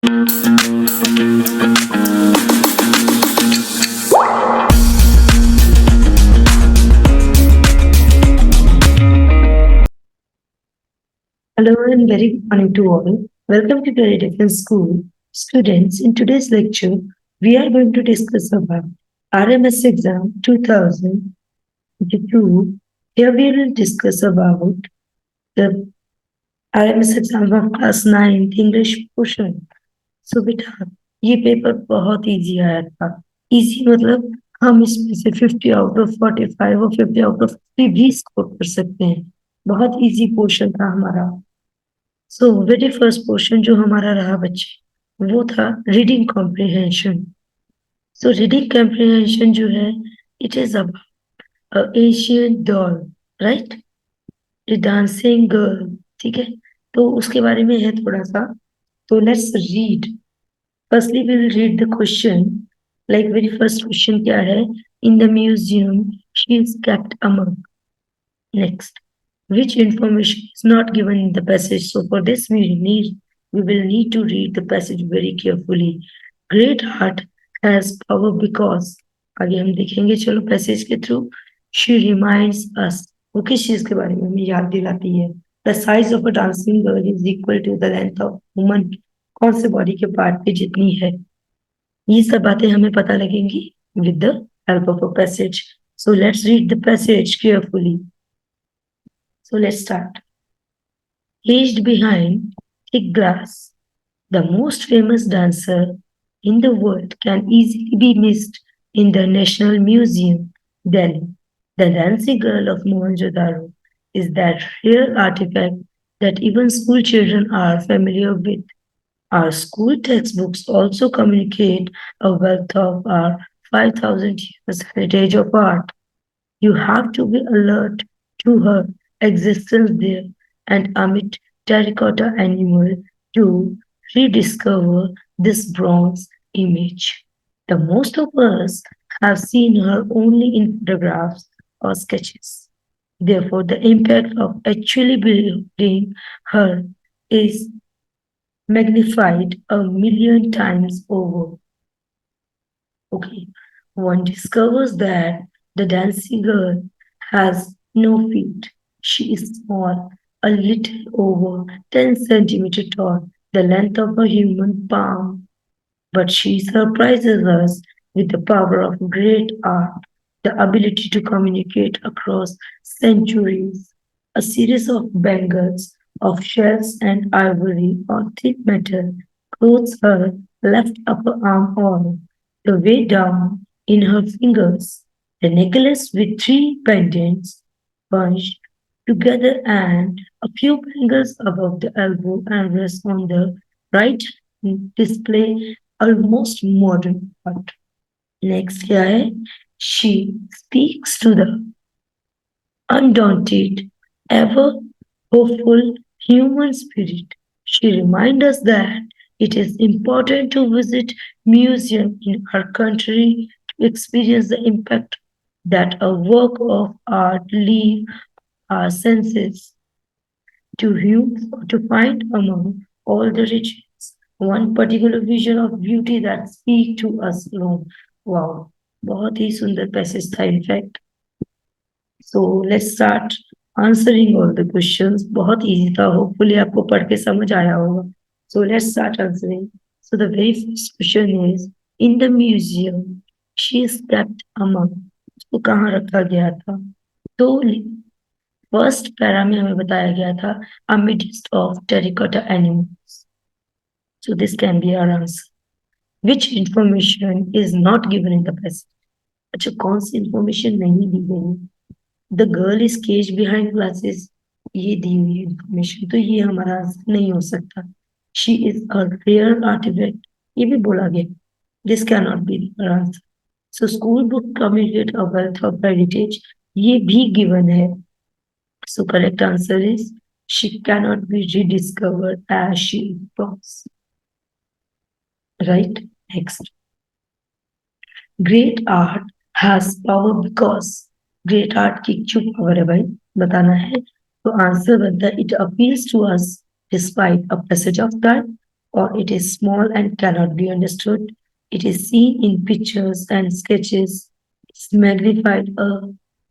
Hello and very good morning to all. Welcome to Very Different School. Students, in today's lecture, we are going to discuss about RMS exam 2022. Here we will discuss about the RMS exam of class 9 English portion. So बेटा ये paper बहुत easy आया था. Easy मतलब हम इसमें से 50 out of 45 और 50 आउट ऑफ 50 भी स्कोर कर सकते हैं. बहुत इजी पोर्शन था हमारा. सो वेरी फर्स्ट पोर्शन जो हमारा रहा बच्चे वो था reading comprehension. So reading comprehension जो है it is about Asian doll, right, A dancing girl. ठीक है, तो उसके बारे में है थोड़ा सा. तो let's read. Firstly we will read the question. Like very first question क्या है? In the museum she is kept among. Next, which information is not given in the passage? So for this we will need to read the passage very carefully. Great heart has power because, आगे हम देखेंगे चलो passage के through. She reminds us, वो किस चीज के बारे में हमें याद दिलाती है? The size of a dancing girl is equal to the length of woman. कौन से बॉडी के पार्ट पे जितनी है, ये सब बातें हमें पता लगेंगी with the help of a passage. So let's read the passage carefully. So let's start. Aged behind thick glass, the most famous dancer in the world can easily be missed in the National Museum, Delhi. The dancing girl of Mohenjo-daro is that rare artifact that even school children are familiar with. Our school textbooks also communicate a wealth of our 5,000 years heritage of art. You have to be alert to her existence there and amid terracotta animal to rediscover this bronze image. The most of us have seen her only in photographs or sketches. Therefore, the impact of actually beholding her is magnified a million times over. Okay, one discovers that the dancing girl has no feet. She is small, a little over 10 centimeters tall, the length of a human palm. But she surprises us with the power of great art, the ability to communicate across centuries. A series of bangles of shells and ivory or thick metal clothes her left upper arm all the way down in her fingers. The necklace with three pendants bunched together and a few bangles above the elbow and wrist on the right display almost modern art. Next क्या है? She speaks to the undaunted, ever hopeful human spirit. She reminds us that it is important to visit museums in our country to experience the impact that a work of art leaves our senses. To find among all the riches one particular vision of beauty that speak to us alone. Wow, बहुत ही सुंदर passage था in fact. So let's start answering all the questions. बहुत easy था, hopefully आपको पढ़ के समझ आया होगा. So let's start answering. So the very first question is, in the museum she is kept among. उसको कहाँ रखा गया था? तो फर्स्ट पैरा में हमें बताया गया था amidst of terracotta animals. So this can be our answer. Which information is not given in the passage? अच्छा, कौन सी इंफॉर्मेशन नहीं दी गई? The girl is cage behind glasses, ये दी हुई इंफॉर्मेशन, तो ये हमारा आंसर नहीं हो सकता. She is a rare artefact, ये भी बोला गया. This can not be answer. So school book communicate a wealth of heritage, ये भी गिवन है. So correct answer is she can not be rediscovered as she was. Right? Next. Great art has power because. Great art की क्यों power है भाई, बताना है. तो आंसर बनता है it appeals to us despite a passage of time or it is small and cannot be understood. It is seen in pictures and sketches. It's magnified a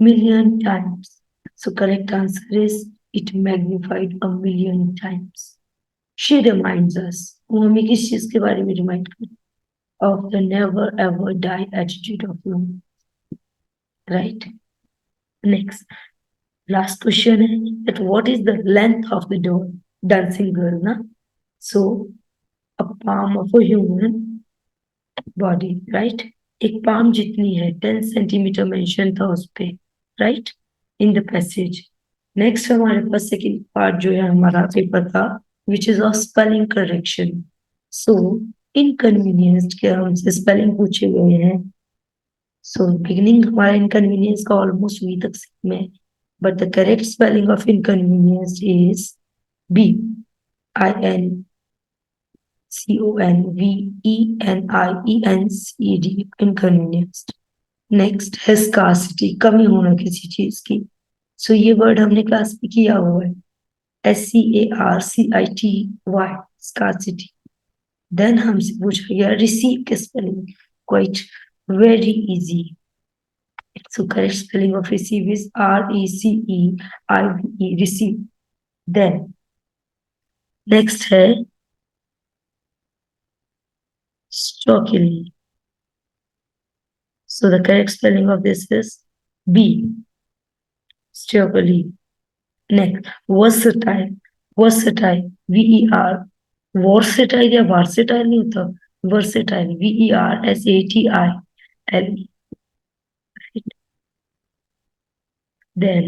million times. So correct answer is it magnified a million times. She reminds us, वो हमें किस चीज के बारे में remind करती है? Of the never ever die attitude of love. Right? Next, last question है that what is the length of the door? Dancing girl, ना? So a palm of a human body, right? एक palm जितनी है 10 centimetre mention था उस पे, right? In the passage. Next हमारे पास second part जो है हमारा पेपर का, which is of spelling correction. So inconvenienced के हमसे स्पेलिंग पूछे गए हैं. So beginning हमारा inconvenience का almost V तक सेम है, but the correct spelling of inconvenience is B I N CONVENIENCED, inconvenienced. Next है स्कार्सिटी, कमी होना किसी चीज की. सो ये वर्ड हमने क्लास में किया हुआ है, SCARCITY, स्कार्सिटी. देन हमसे पूछा गया रिसीव के spelling, quite very easy. So correct spelling of receive is RECEIVE, receive. Then next है stoically. So the correct spelling of this is B, Stokely. Next, versatile, versatile, VER, versatile या versatile नहीं होता, versatile, VERSATILE. Then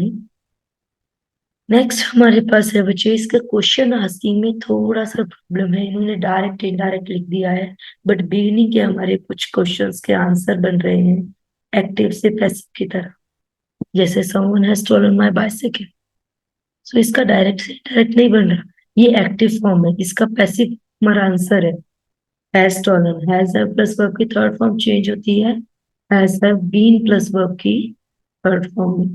next हमारे पास है बच्चे, इसका question asking में थोड़ा सा प्रॉब्लम है, इन्होंने डायरेक्ट इनडायरेक्ट लिख दिया है, बट बिगिनिंग के हमारे कुछ क्वेश्चंस के आंसर बन रहे हैं एक्टिव से पैसिव की तरह, जैसे someone has stolen my bicycle. सो इसका डायरेक्ट से डायरेक्ट नहीं बन रहा, ये एक्टिव फॉर्म है, इसका पैसिव हमारा आंसर है has stolen. Has have plus verb की थर्ड फॉर्म चेंज होती है has have been plus verb की थर्ड फॉर्म में.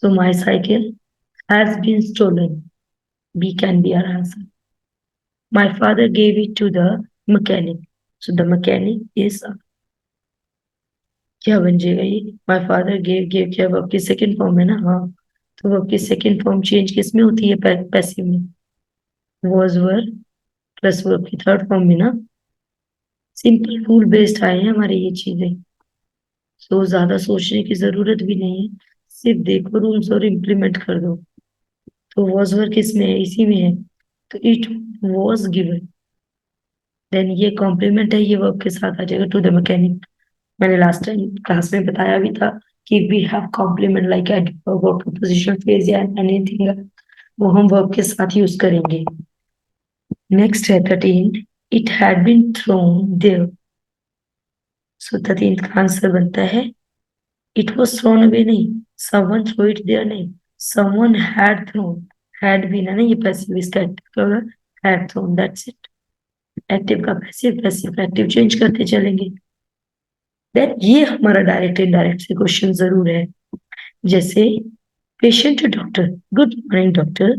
So my cycle has been stolen, B can be our answer. My father gave it to the mechanic, so the mechanic is, क्या बन जाएगा ये, my father gave क्या verb की second form है ना, हाँ, तो वर्ब की सेकंड फॉर्म चेंज किस में होती है, पैसिव में, was were प्लस वर्ब की थर्ड फॉर्म में ना. सिंपल रूल बेस्ड आए हैं हमारे ये चीजें, सो ज्यादा सोचने की जरूरत भी नहीं है, सिर्फ देखो रूल्स और इम्प्लीमेंट कर दो. तो was were किस में है, इसी में है, तो इट was given. देन ये कॉम्प्लीमेंट है, ये वर्ब के साथ आ जाएगा टू द मैकेनिक. मैंने लास्ट टाइम क्लास में बताया भी था कि we have complement like adverb और प्रीपोजिशन फ्रेज या एनीथिंग, वो हम वर्ब के साथ यूज करेंगे. नेक्स्ट है 13, it had been thrown there. So 13 का आंसर बनता है इट वाज थ्रोन अवे नहीं, समवन थ्रो इट देयर नहीं, someone had thrown, had been है ना ये पैसिव, इसका एक्टिव होगा had thrown, that's it. Active का पैसिव, पैसिव का एक्टिव चेंज करते चलेंगे. देन ये हमारा डायरेक्ट इनडायरेक्ट से क्वेश्चन जरूर है, जैसे patient to doctor, good morning doctor,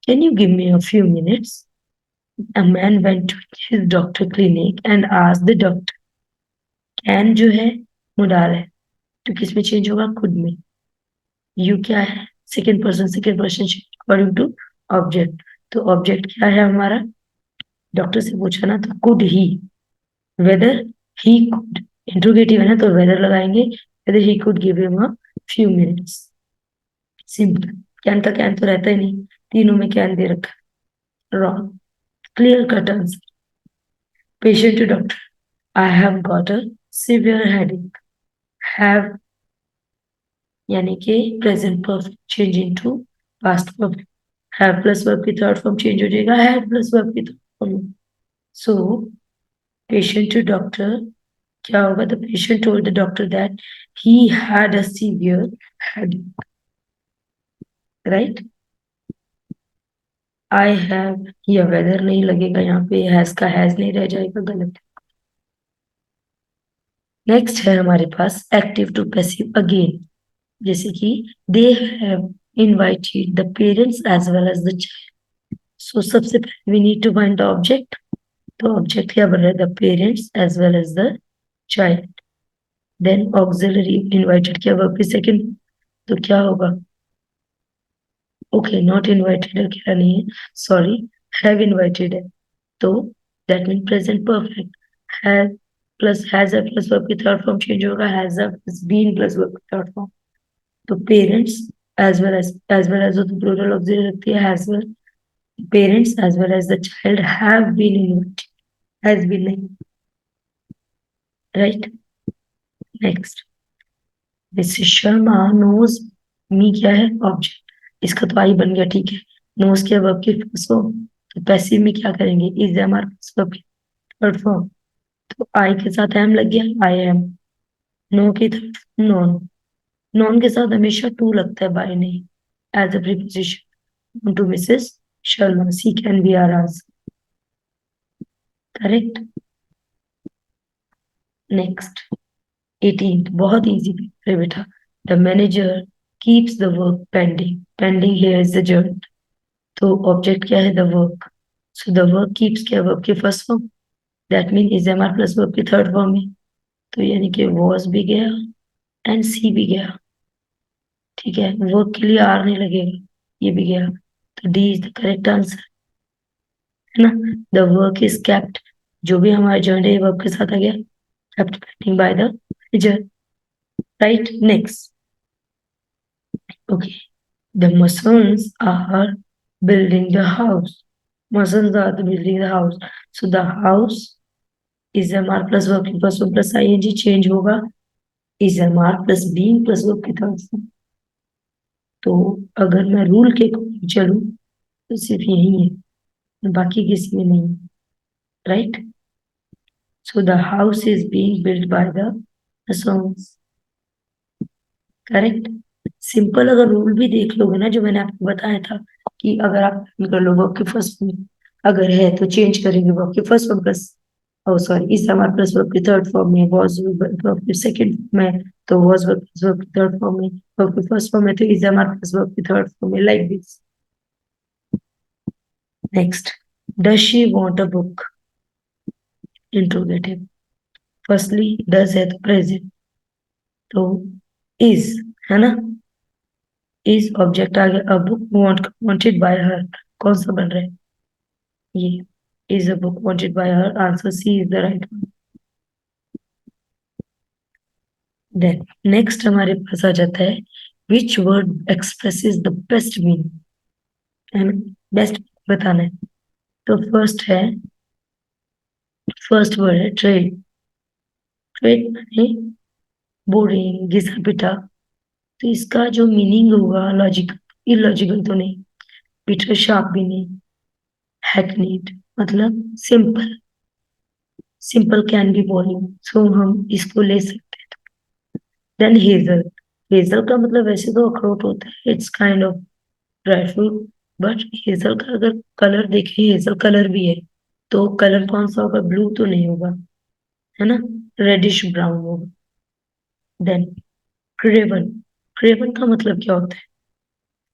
can you give me a few minutes. A man went to his doctor clinic and asked the doctor. Can जो है मोडाल है, तो किस में चेंज होगा, खुद में. यू क्या है, second person according to object. तो ऑब्जेक्ट क्या है हमारा, डॉक्टर से पूछा ना, तो could he, whether he could, interrogative है ना, तो वेदर लगाएंगे, whether he could give him a few minutes. Simple. Can का कैन तो रहता ही नहीं, तीनों में कैन दे रखा है, wrong. Clear cut answer. Patient to doctor, I have got a severe headache. Have यानी कि present perfect change into past perfect. Have plus verb की थर्ड फॉर्म चेंज हो जाएगा हैड प्लस वर्ब की third form. So patient to doctor क्या होगा, the patient told the doctor that he had a severe headache. Right. I have, या whether नहीं लगेगा यहाँ पे, हैज का हैज नहीं रह जाएगा, गलत. नेक्स्ट है हमारे पास एक्टिव टू पैसिव अगेन, जैसे कि they have invited the parents as well as the child. So सबसे पहले we need to find the object, तो ऑब्जेक्ट क्या बन रहा है? The parents as well as the child. Then auxiliary invited क्या वर्ब की सेकंड, तो क्या होगा? ओके, नॉट इनवाइटेड है, क्या नहीं है, सॉरी, हैव इनवाइटेड है। तो that mean present perfect. Have plus has a plus verb की थर्ड फॉर्म चेंज होगा, has a plus been plus verb की थर्ड फॉर्म। तो पेरेंट्स एज वेल एज तो प्लूरल ऑक्सिलरी रखती है has well, parents as well as the child have been invited, has been नहीं, right. Next, Mrs Sharma knows me क्या है? Object, इसका तो आई बन गया, ठीक है। नोज के वर्ब की फर्स्ट फॉर्म, तो पैसिव में क्या करेंगे? इज एम आर वर्ब की थर्ड फॉर्म, तो आई के साथ एम लग गया, आई एम। नो की थर्ड नॉन, नॉन के साथ हमेशा टू लगता है, बाय नहीं, as a preposition to Mrs Sharma, she can be our answer, correct. Next, 18, बहुत इजी है बेटा। The manager keeps the work pending, pending here is the gerund, तो ऑब्जेक्ट क्या है? The work. So the work keeps क्या verb की first form, that mean is am are plus verb की third form है, तो यानी कि वॉज भी गया एंड सी भी गया, ठीक है। वर्क के लिए आर नहीं लगेगा, ये भी गया, तो D is the correct answer, है ना। द वर्क इज केप्ट, जो भी हमारा जर्न है वर्ब के साथ आ गया, kept pending by the manager, right. Next, okay, the masons are building the house. Masons are building the house. So the house is MR plus verb की first form plus ing change होगा is MR plus being plus verb की third form. तो अगर मैं rule के according चलूं तो सिर्फ यही है, बाकी किसी में नहीं, right. So the house is being built by the masons, correct. Simple अगर रूल भी देख लोगे ना, जो मैंने आपको बताया था कि अगर आप कर लो वर्ब के फर्स्ट में अगर है तो चेंज करेंगे वर्ब के फर्स्ट फॉर्म प्लस, ओ सॉरी, इस हमारे प्लस वर्ब की थर्ड फॉर्म में, वाज वर्ब के सेकंड में तो वाज वर्ब प्लस वर्ब की थर्ड फॉर्म में, वर्ब के फर्स्ट फॉर्म में तो इज हमारे प्लस वर्ब की थर्ड फॉर्म में, like this. Next, does she want a book, interrogative. Firstly does है तो प्रेजेंट, तो इज, है ना, इज ऑब्जेक्ट आ गया, अब बुक वांटेड बाय हर, कौन सा बन रहा है? ये is a book wanted by her, answer C is the right one. Then next हमारे पास आ जाता है which word expresses the best meaning, है ना, बेस्ट बताना है। तो फर्स्ट वर्ड है ट्रेड, ट्रेड माने बोरिंग घिसा पिटा, तो इसका जो मीनिंग होगा लॉजिकल, इलॉजिकल तो नहीं, बिटर शार्प भी नहीं, हैकनीड मतलब simple, simple can be boring, so हम इसको ले सकते हैं। देन हेजल, हेजल का मतलब वैसे तो अखरोट होता है, it's kind of dry fruit, but hazel का अगर कलर देखें, हेजल कलर भी है, तो कलर कौन सा होगा? ब्लू तो नहीं होगा, है ना, रेडिश ब्राउन होगा। देन क्रेवन, क्रेवन का मतलब क्या होता है?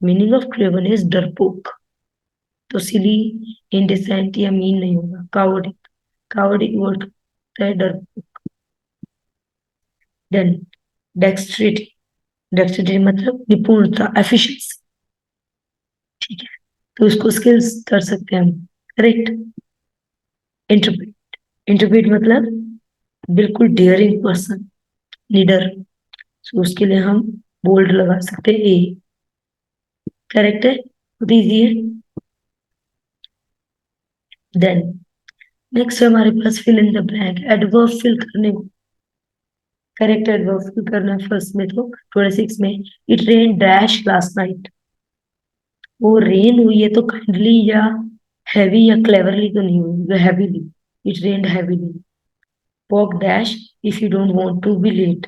मीनिंग ऑफ क्रेवन इज डरपोक, तो सिली, इंडिसेंट या मीन नहीं होगा, कावर्डिक, कावर्डिक वर्ड होता है डरपोक। देन डेक्स्ट्रिटी, डेक्स्ट्रिटी मतलब निपुणता, एफिशिएंसी, ठीक है, तो उसको स्किल्स कर सकते हैं हम, करेक्ट। इंटरप्रेट, इंटरप्रेट मतलब बिल्कुल डेयरिंग पर्सन, लीडर, सो उसके लिए हम बोल्ड लगा सकते हैं, ए, करेक्ट है, बहुत इजी है। देन नेक्स्ट हमारे पास fill in the blank, adverb fill करने को, करेक्ट एडवर्ब फिल करना है फर्स्ट में, तो 26 में it rain dash last night, वो रेन हुई है तो काइंडली या हैवी या क्लेवरली तो नहीं हुई, heavily, it rain heavily. Walk dash if you don't want to be late,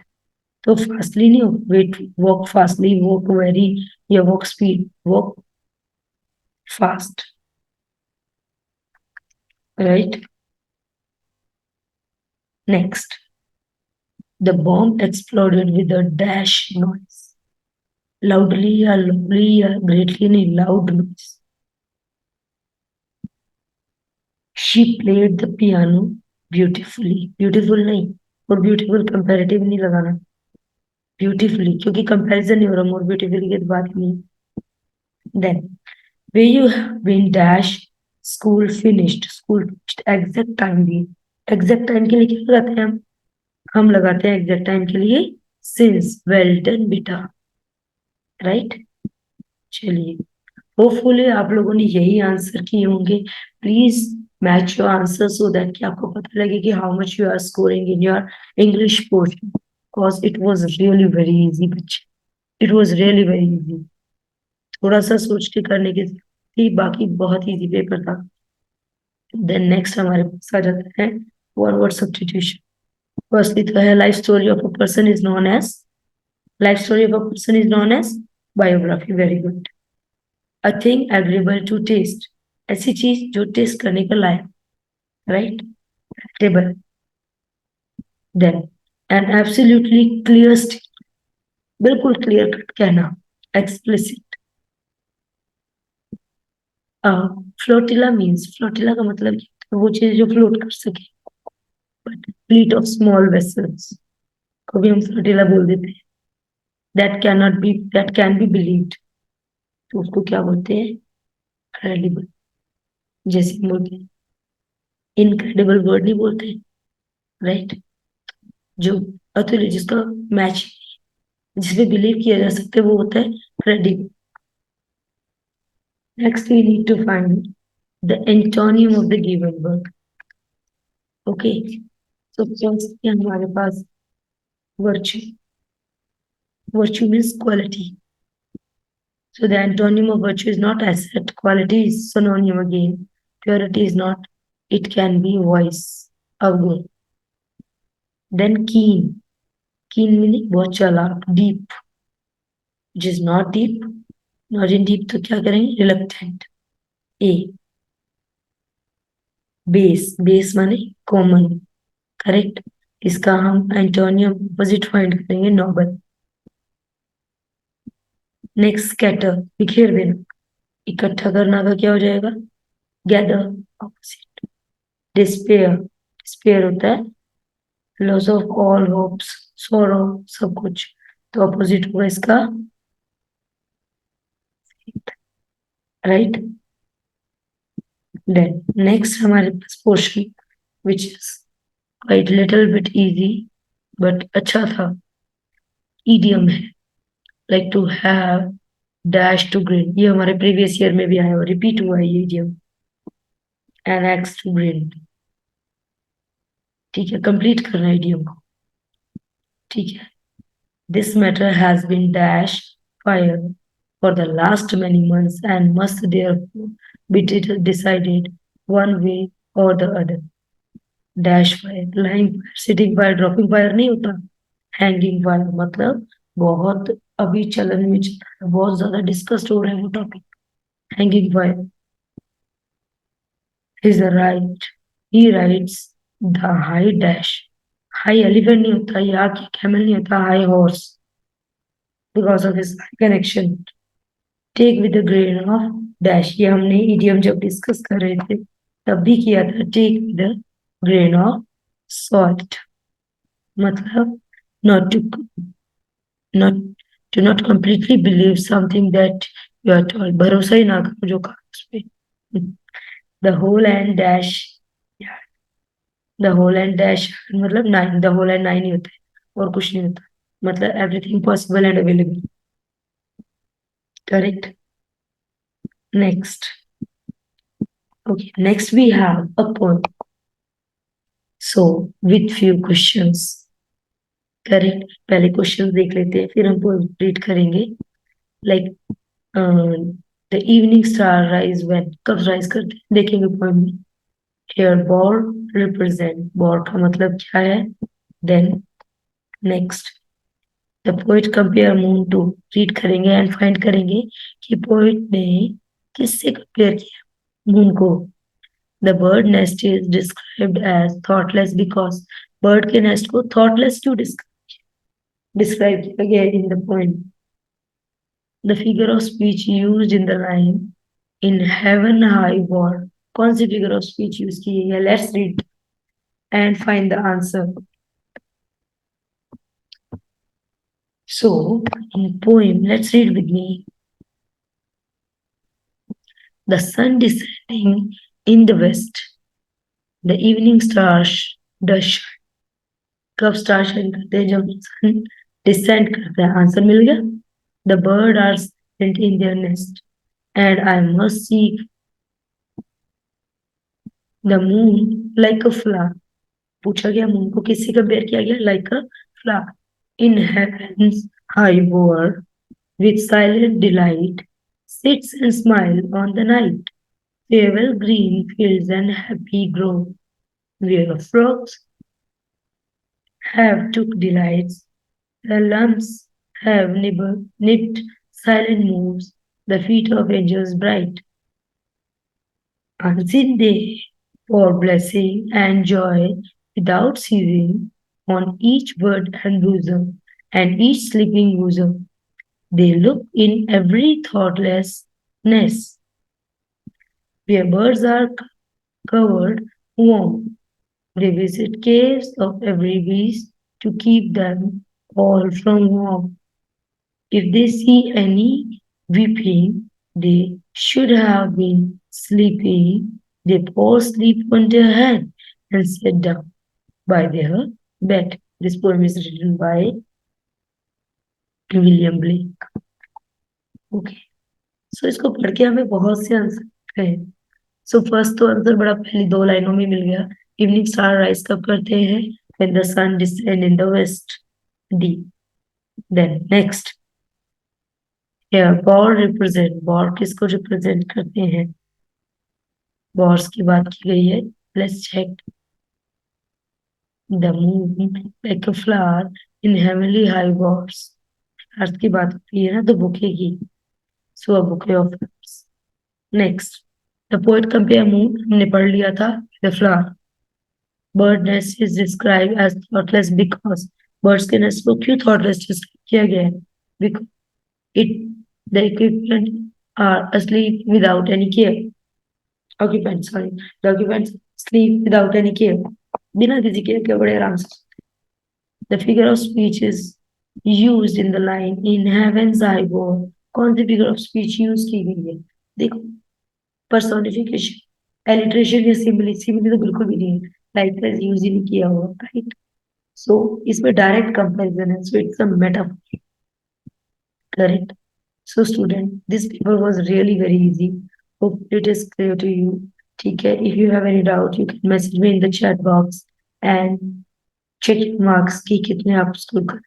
तो फास्टली नहीं हो, wait, walk fastly, walk very या walk speed, walk fast, right. Next, the bomb exploded with a dash noise, loudly या lovely या greatly नहीं, loud noise. She played the piano beautifully, beautiful नहीं, और beautiful comparative नहीं लगाना, beautifully, क्योंकि comparison नहीं हो रहा, मोर ब्यूटीफुली की तो बात ही नहीं। Then way you been dash school finished, school exact time भी, एग्जैक्ट टाइम के लिए क्या लगाते हैं हम लगाते हैं एग्जैक्ट टाइम के लिए सिंस, वेल डन बेटा, राइट। चलिए, होपफुली आप लोगों ने यही आंसर किए होंगे। Please match your answer so that कि आपको पता लगे कि how much you are scoring in your English portion, because it was really very easy बच्चे, it was really very easy. थोड़ा सा सोच के करने की थी, बाकी बहुत इजी पेपर था। देन नेक्स्ट हमारे पास आ जाता है वन वर्ड सब्स्टिट्यूशन। फर्स्टली तो है life story of a person is known as, life story of a person is known as biography, very good. A thing agreeable to taste, ऐसी चीज जो टेस्ट करने का लायक, right, table. Then an absolutely clear, बिल्कुल clear cut कहना, explicit. Flotilla means, flotilla का मतलब वो चीज जो फ्लोट कर सके, but fleet of small vessels को भी हम फ्लोटिला बोल देते हैं। That can not B, that can be believed, तो उसको क्या बोलते हैं, क्रेडिबल। जैसे हम बोलते हैं इनक्रेडिबल वर्ड नहीं बोलते, राइट, जो अतुल्य, जिसका मैच, जिसपे बिलीव किया जा सकता है, वो होता है credible. Next we need to find the antonym of the given word. Okay, तो फर्स्ट हमारे पास virtue, virtue means quality. So the antonym of virtue is not asset. Quality is synonym again. Purity is not. It can be voice. Avgun. Then keen. Keen meaning बहुत चालाक. Deep. Which is not deep. Not in deep तो क्या करेंगे? Reluctant. A. Base. Base माने common. Correct. इसका हम antonym opposite find करेंगे, Nobel. Next scatter, बिखेर देना। इकट्ठा करना का क्या हो जाएगा, गैदर, ऑपोजिट। डिस्पेयर, डिस्पेयर होता है लॉस ऑफ ऑल होप्स, सोरो, सब कुछ, तो अपोजिट होगा इसका, राइट। देन नेक्स्ट हमारे पास portion which is quite little bit easy, but अच्छा था, ईडियम है, like to have dash to green, ये हमारे प्रीवियस ईयर में भी आया और रिपीट हुआ है ये idiom, an axe to grind. ठीक है, कंप्लीट करना है ईडियम को, ठीक है। This matter has been dash fire for the last many months and must therefore be decided one way or the other. Dash fire, lying fire, sitting fire, dropping fire नहीं होता, hanging fire मतलब बहुत अभी चलन में चल रहा है, बहुत ज्यादा डिस्कस्ड हो रहा है वो topic, hanging fire is a right, he rides the high dash, high elephant नहीं होता, या कि camel नहीं होता, high horse because of his connection. Take with the grain of dash, ये हमने इडियम जब डिस्कस कर रहे थे तब भी किया था, take with the grain of salt, मतलब not to, not to not completely believe something that you are told, भरोसा ही ना करो जो कहा उस पे। The whole and dash, the whole and dash मतलब nine, the whole and nine ही होता है और कुछ नहीं होता, मतलब everything possible and available, correct. Next, okay, next we have a poem, so with few questions, correct. पहले क्वेश्चन देख लेते हैं फिर हम पोएम रीड करेंगे। Like the evening star rise when, कब राइज करते हैं देखेंगे पोएम में। हियर बॉर रिप्रेजेंट, बॉर का मतलब क्या है। Then next, the poet compare moon to, read करेंगे एंड फाइंड करेंगे कि पोइट ने किससे कंपेयर किया मून को। The bird nest is described as thoughtless because bird के nest को thoughtless क्यों describe किया गया है in the poem. The figure of speech used in the line in heaven high war कौन सी फिगर ऑफ स्पीच यूज की है? Let's read and find the answer. So, in poem, let's read with me. The sun descending in the west, the evening stars, the कब star shine करते हैं? जब सन descend करता है. Answer मिल गया. The bird are sent in their nest and I must see the moon like a flower. पूछा गया मून को किससे कंपेयर किया गया? Like a flower. In heavens high board with silent delight sits and smile on the night. Farewell green fields and happy grove, where frogs have took delights. The lambs have nipped silent moves, the feet of angels bright. Unseen they pour blessing and joy without ceasing on each bird and bosom, and each sleeping bosom. They look in every thoughtless nest, where birds are covered warm. They visit caves of every beast to keep them all from harm. If they see any weeping, they should have been sleeping. They pour sleep on their head and sit down by their bed. This poem is written by William Blake. Okay. So इसको पढ़ के हमें बहुत से answer हैं. So first तो answer बड़ा पहली दो लाइनों में मिल गया. इवनिंग स्टार राइज कब करते हैं? When the sun descend in the west. D. Then next, here bower represent. Bower किसको रिप्रेजेंट करते हैं? बॉर्स की बात की गई है. Let's check. The moon like a flower in heavenly high bowers. अर्थ की बात होती है ना तो बुके की. So a bouquet of flowers. Next, the poet compare moon हमने पढ़ लिया था. The flower. Bird nest is described as thoughtless because birds के nest को क्यों thoughtless describe किया गया है? Because it the equipment are asleep without any care. Occupants, sorry, the occupants sleep without any care. बिना किसी care के बड़े आराम से. The figure of speech is used in the line in heaven's eye board. कौन सी figure of speech use की गई है? देखो, personification, alliteration या simile. Simile तो बिल्कुल भी नहीं है. Likewise use ही नहीं किया हुआ, right? So इसमें direct comparison है. So it's a metaphor. Correct. So student, this paper was really very easy. Hope it is clear to you. ठीक है. If you have any doubt, you can message me in the chat box and check your marks कि कितने आप score कर.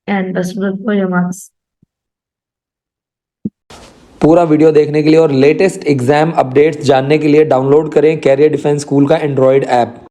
And best of luck for your marks. पूरा video देखने के लिए और लेटेस्ट एग्जाम अपडेट्स जानने के लिए डाउनलोड करें कैरियर डिफेंस स्कूल का एंड्रॉयड ऐप.